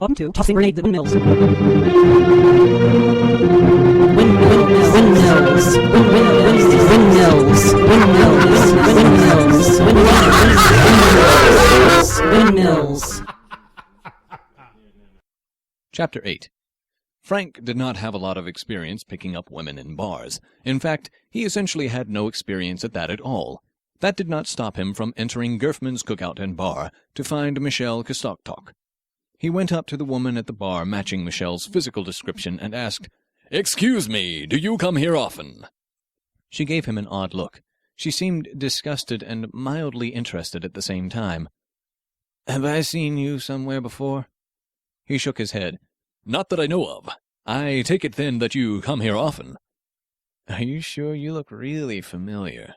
Welcome to Tossing Grenade the Windmills. Windmills. Chapter 8. Frank did not have a lot of experience picking up women in bars. In fact, he essentially had no experience at that at all. That did not stop him from entering Gerfman's Cookout and Bar to find Michelle Kostoktok. He went up to the woman at the bar matching Michelle's physical description and asked, "Excuse me, do you come here often?" She gave him an odd look. She seemed disgusted and mildly interested at the same time. "Have I seen you somewhere before?" He shook his head. "Not that I know of. I take it then that you come here often." "Are you sure? You look really familiar."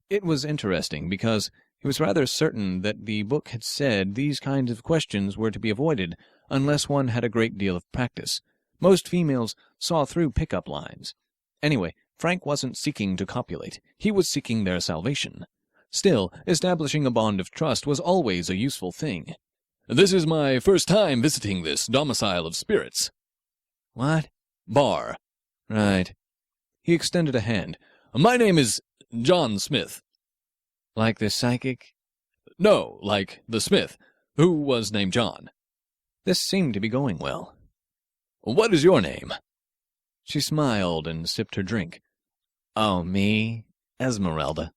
It was interesting because he was rather certain that the book had said these kinds of questions were to be avoided unless one had a great deal of practice. Most females saw through pickup lines. Anyway, Frank wasn't seeking to copulate. He was seeking their salvation. Still, establishing a bond of trust was always a useful thing. "This is my first time visiting this domicile of spirits." "What?" "Bar." "Right." He extended a hand. "My name is John Smith." "Like the psychic?" "No, like the Smith, who was named John." This seemed to be going well. "What is your name?" She smiled and sipped her drink. "Oh, me? Esmeralda."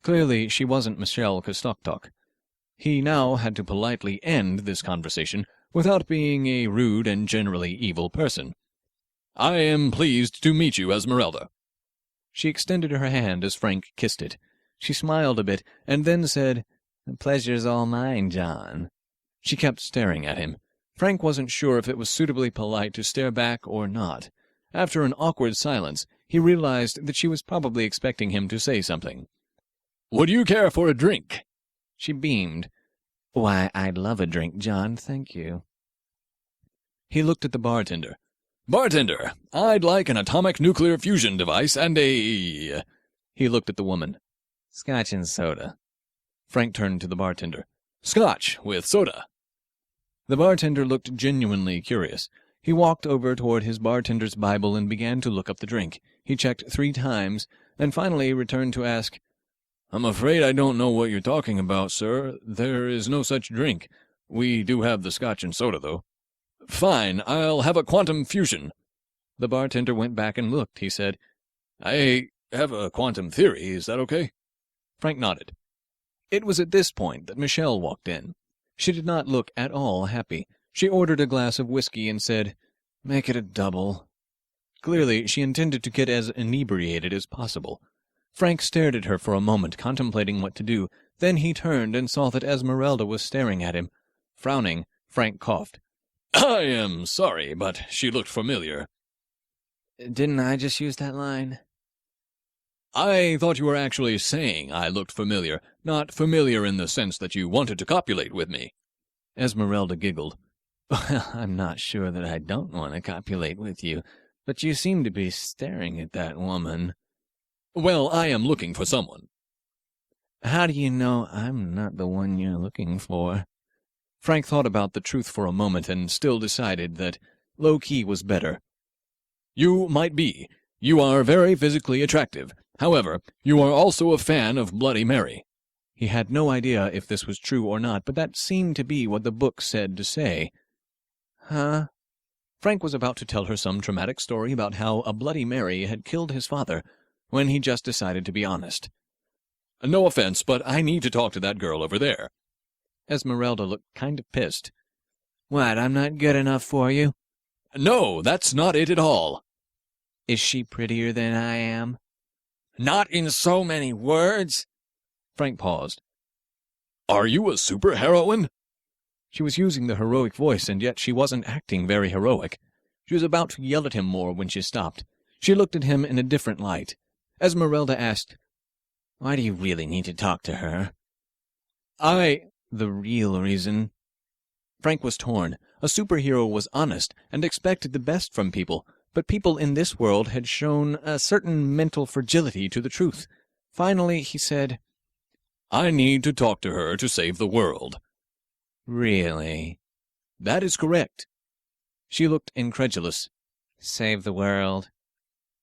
Clearly, she wasn't Michelle Kostoktok. He now had to politely end this conversation without being a rude and generally evil person. "I am pleased to meet you, Esmeralda." She extended her hand as Frank kissed it. She smiled a bit, and then said, "The pleasure's all mine, John." She kept staring at him. Frank wasn't sure if it was suitably polite to stare back or not. After an awkward silence, he realized that she was probably expecting him to say something. "Would you care for a drink?" She beamed. "Why, I'd love a drink, John, thank you." He looked at the bartender. "Bartender, I'd like an atomic nuclear fusion device and a—" He looked at the woman. "Scotch and soda." Frank turned to the bartender. "Scotch with soda." The bartender looked genuinely curious. He walked over toward his bartender's Bible and began to look up the drink. He checked 3 times, and finally returned to ask, "I'm afraid I don't know what you're talking about, sir. There is no such drink. We do have the Scotch and soda, though." "Fine, I'll have a quantum fusion." The bartender went back and looked. He said, "I have a quantum theory. Is that okay?" Frank nodded. It was at this point that Michelle walked in. She did not look at all happy. She ordered a glass of whiskey and said, "Make it a double." Clearly, she intended to get as inebriated as possible. Frank stared at her for a moment, contemplating what to do. Then he turned and saw that Esmeralda was staring at him. Frowning, Frank coughed. "I am sorry, but she looked familiar." "Didn't I just use that line?" "I thought you were actually saying I looked familiar, not familiar in the sense that you wanted to copulate with me." Esmeralda giggled. "Well, I'm not sure that I don't want to copulate with you, but you seem to be staring at that woman." "Well, I am looking for someone." "How do you know I'm not the one you're looking for?" Frank thought about the truth for a moment and still decided that low-key was better. "You might be. You are very physically attractive. However, you are also a fan of Bloody Mary." He had no idea if this was true or not, but that seemed to be what the book said to say. "Huh?" Frank was about to tell her some traumatic story about how a Bloody Mary had killed his father, when he just decided to be honest. "No offense, but I need to talk to that girl over there." Esmeralda looked kind of pissed. "What, I'm not good enough for you?" "No, that's not it at all." "Is she prettier than I am?" "Not in so many words." Frank paused. "Are you a superheroine?" She was using the heroic voice, and yet she wasn't acting very heroic. She was about to yell at him more when she stopped. She looked at him in a different light. Esmeralda asked, "Why do you really need to talk to her?" "The real reason." Frank was torn. A superhero was honest and expected the best from people, but people in this world had shown a certain mental fragility to the truth. Finally, he said, "I need to talk to her to save the world." "Really?" That is correct. She looked incredulous. Save the world.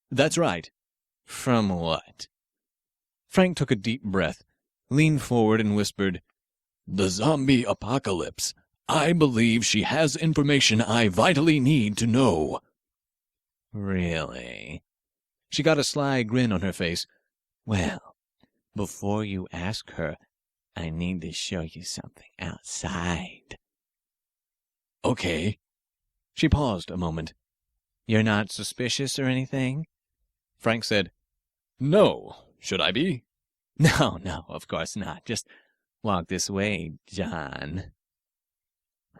That's right. From what? Frank took a deep breath, leaned forward, and whispered, The zombie apocalypse. I believe she has information I vitally need to know. Really? She got a sly grin on her face. Well, before you ask her, I need to show you something outside. Okay. She paused a moment. You're not suspicious or anything? Frank said, No. Should I be? No, of course not. Just walk this way, John.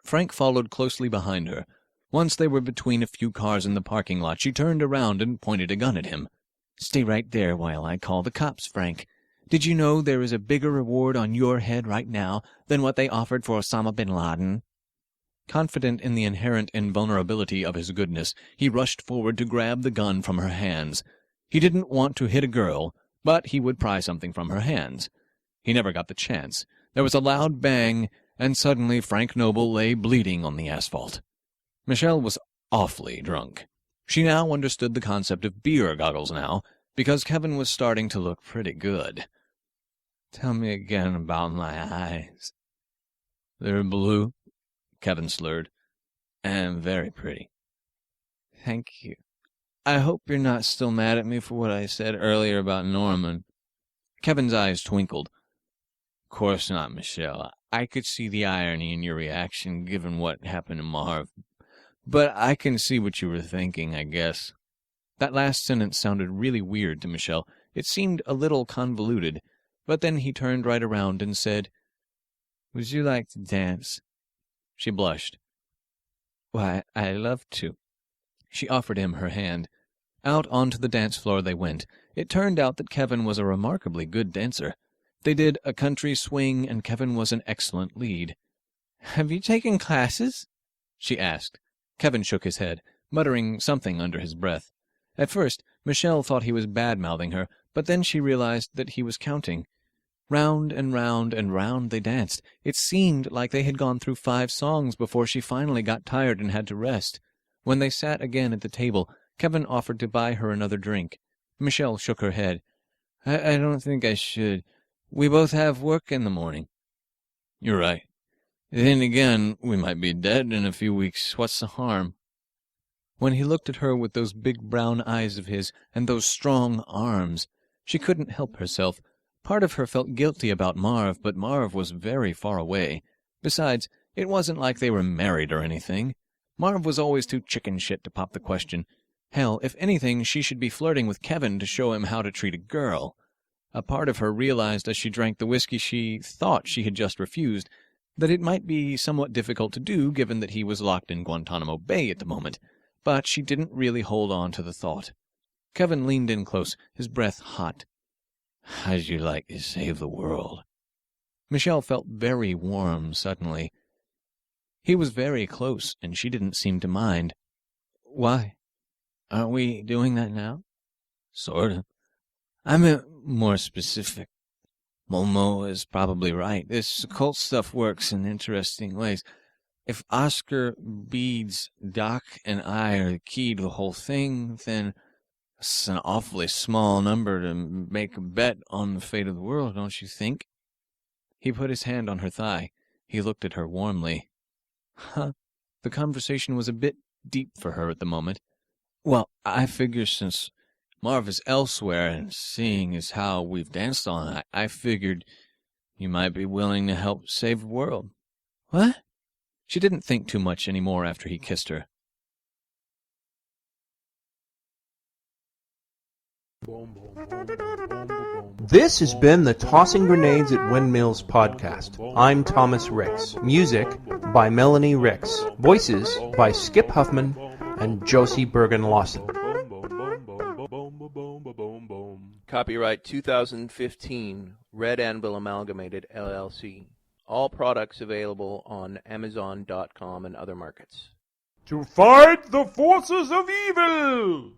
Frank followed closely behind her. Once they were between a few cars in the parking lot, she turned around and pointed a gun at him. Stay right there while I call the cops, Frank. Did you know there is a bigger reward on your head right now than what they offered for Osama bin Laden? Confident in the inherent invulnerability of his goodness, he rushed forward to grab the gun from her hands. He didn't want to hit a girl, but he would pry something from her hands. He never got the chance. There was a loud bang, and suddenly Frank Noble lay bleeding on the asphalt. Michelle was awfully drunk. She now understood the concept of beer goggles now, because Kevin was starting to look pretty good. Tell me again about my eyes. They're blue, Kevin slurred, and very pretty. Thank you. I hope you're not still mad at me for what I said earlier about Norman. Kevin's eyes twinkled. Of course not, Michelle. I could see the irony in your reaction given what happened to Marv. But I can see what you were thinking, I guess. That last sentence sounded really weird to Michelle. It seemed a little convoluted. But then he turned right around and said, Would you like to dance? She blushed. Why, I'd love to. She offered him her hand. Out onto the dance floor they went. It turned out that Kevin was a remarkably good dancer. They did a country swing, and Kevin was an excellent lead. Have you taken classes? She asked. Kevin shook his head, muttering something under his breath. At first, Michelle thought he was bad-mouthing her, but then she realized that he was counting. Round and round and round they danced. It seemed like they had gone through 5 songs before she finally got tired and had to rest. When they sat again at the table, Kevin offered to buy her another drink. Michelle shook her head. I don't think I should. We both have work in the morning. You're right. Then again, we might be dead in a few weeks. What's the harm? When he looked at her with those big brown eyes of his and those strong arms, she couldn't help herself. Part of her felt guilty about Marv, but Marv was very far away. Besides, it wasn't like they were married or anything. Marv was always too chicken shit to pop the question. Hell, if anything, she should be flirting with Kevin to show him how to treat a girl. A part of her realized as she drank the whiskey she thought she had just refused that it might be somewhat difficult to do given that he was locked in Guantanamo Bay at the moment, but she didn't really hold on to the thought. Kevin leaned in close, his breath hot. How'd you like to save the world? Michelle felt very warm suddenly. He was very close, and she didn't seem to mind. Why? Aren't we doing that now? Sort of. I meant more specific. Momo is probably right. This occult stuff works in interesting ways. If Oscar, Beads, Doc, and I are the key to the whole thing, then it's an awfully small number to make a bet on the fate of the world, don't you think? He put his hand on her thigh. He looked at her warmly. Huh? The conversation was a bit deep for her at the moment. Well, I figure since Marv is elsewhere, and seeing as how we've danced all night, I figured you might be willing to help save the world. What? She didn't think too much any more after he kissed her. This has been the Tossing Grenades at Windmills podcast. I'm Thomas Ricks. Music by Melanie Ricks. Voices by Skip Huffman and Josie Bergen-Lawson. Copyright 2015, Red Anvil Amalgamated, LLC. All products available on Amazon.com and other markets. To fight the forces of evil!